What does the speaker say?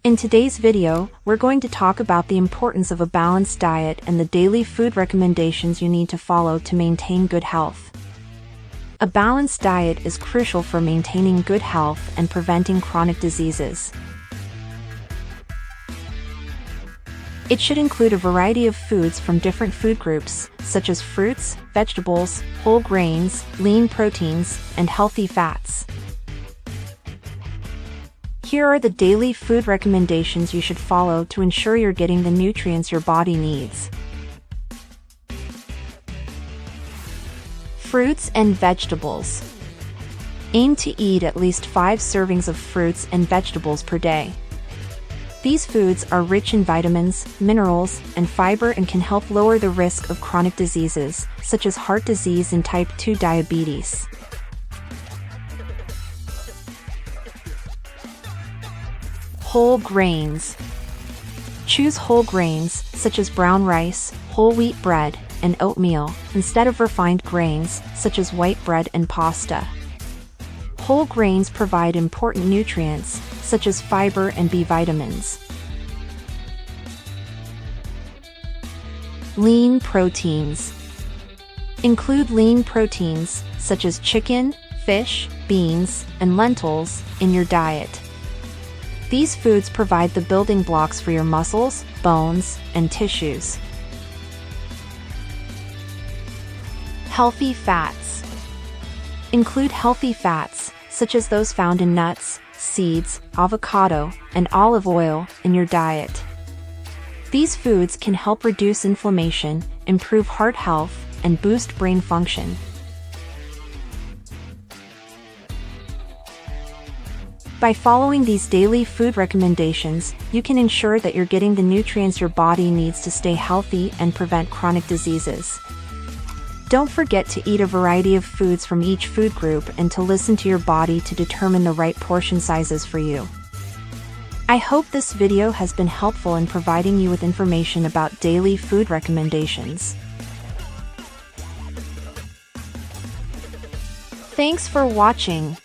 In today's video, we're going to talk about the importance of a balanced diet and the daily food recommendations you need to follow to maintain good health. A balanced diet is crucial for maintaining good health and preventing chronic diseases. It should include a variety of foods from different food groups, such as fruits, vegetables, whole grains, lean proteins, and healthy fats. Here are the daily food recommendations you should follow to ensure you're getting the nutrients your body needs. Fruits and vegetables. Aim to eat at least 5 servings of fruits and vegetables per day. These foods are rich in vitamins, minerals, and fiber and can help lower the risk of chronic diseases, such as heart disease and type 2 diabetes. Whole grains. Choose whole grains, such as brown rice, whole wheat bread, and oatmeal, instead of refined grains, such as white bread and pasta. Whole grains provide important nutrients, such as fiber and B vitamins. Lean proteins. Include lean proteins, such as chicken, fish, beans, and lentils, in your diet. These foods provide the building blocks for your muscles, bones, and tissues. Healthy fats. Include healthy fats, such as those found in nuts, seeds, avocado, and olive oil, in your diet. These foods can help reduce inflammation, improve heart health, and boost brain function. By following these daily food recommendations, you can ensure that you're getting the nutrients your body needs to stay healthy and prevent chronic diseases. Don't forget to eat a variety of foods from each food group and to listen to your body to determine the right portion sizes for you. I hope this video has been helpful in providing you with information about daily food recommendations. Thanks for watching.